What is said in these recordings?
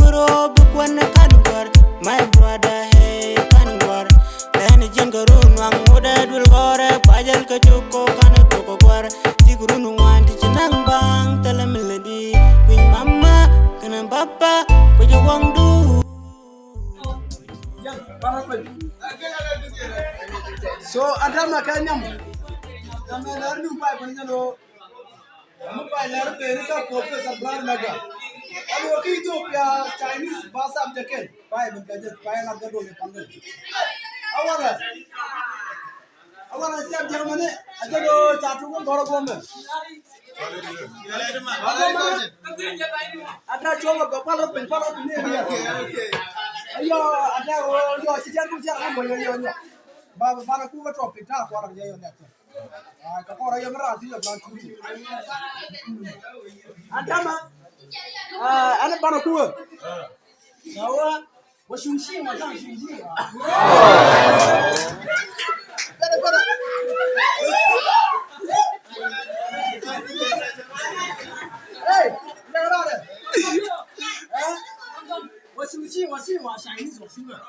Europe kwana kanwar. My brother hey kanwar. Lehni jengarun wang muda dul gore. Pajal kachuko kana toko kwar. Tigurun wanti chinang bang tala melody. Queen mama kana papa kuja wang du. So adama kanyam kamalar nu pai panjalo mu pai lar pere ka professor Blar Naga abo ki Ethiopia Chinese basa abjaken pai benkajet pai na gado le pangal awara siap Germany ajado chatu ko goro gombe ada coba gopal pen ne dia ayo ada yo sijan tu siap mo yo Baba bana kuwa topic ta kwara ya yo net. Ka kwara ya mara ti ya ban ku. Adama. Ana bana kuwa. Sawa wa shunshi ma zan shunshi. Bara. Hey, lara de. Wa shunshi ma shan ni so shi ma.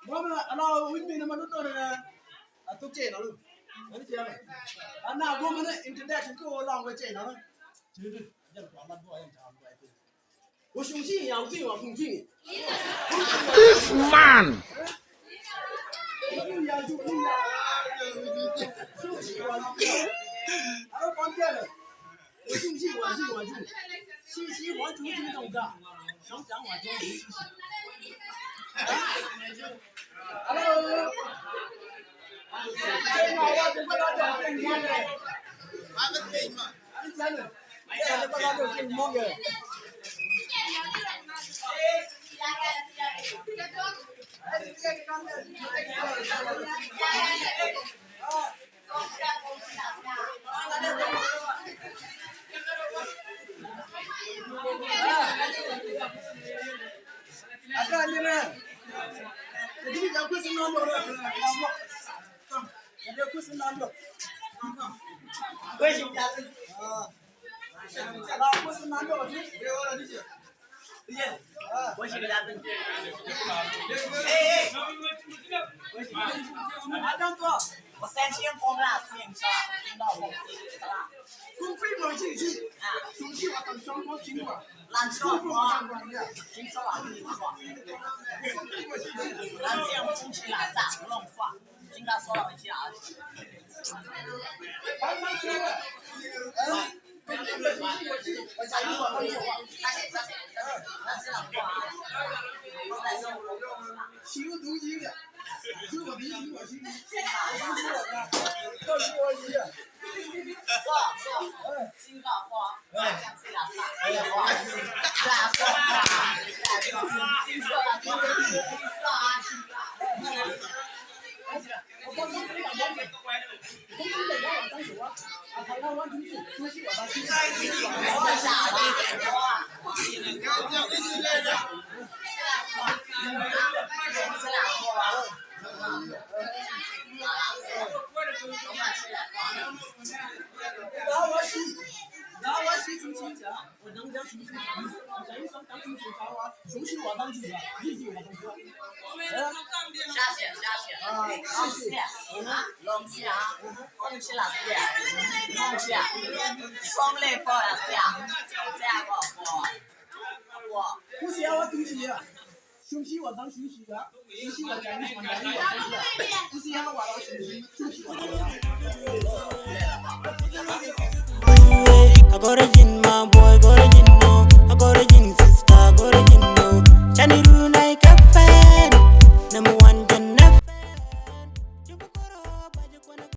Mama, ana witness na manuto na atukche na lu. Ani chama. Ana go mana introduction ko lang ko che na. Tudu, jan ko amat bo ayam cham ko ai. Wo shung xi yang ji wa fung ji. This man. Aro kon dia le. Wo shung xi wa ji. Xi wa ju ji dong da. Shang shang wa ju ji. Hello. Cái nào qua chúng ta đã thành công rồi. Anh xem này. Đây là chúng ta đã thành công rồi. Ada ni mana? Jadi aku senang orang lama. Jadi aku senang orang. Baik jalan. Kalau aku senang orang ni, dia orang ni je. Iya. Baik jalan. Ada tu. 我3千封啦，线上听到我啦。公费没进去啊，中期我等双方听过，蓝双方，听说啊，听说。蓝这样中期啦，啥不弄耍，听他说了一下。我想你说没有啊？蓝这样话，我在说我。心有东西的。是我的心，我心，都是我的。说，新的话，像这样啥？哎呀，话，这样说啊，新说了，新说啊，我刚刚没讲完，公司得往上走啊，台湾完出去，出去我把去。我傻了，哇！然后我是中心者，我能叫中心，我在一上当中心啊，中心我当主的，日记我当主。下线，谢谢。龙虾，空气了是，空气啊，双类包了是呀，这样我。不是我东西，休息我当休息的，休息我在你上当我当的，不是我当休息我I got a gin, my boy, got a gin, no. I got a gin, sister, got a gin, no. Chani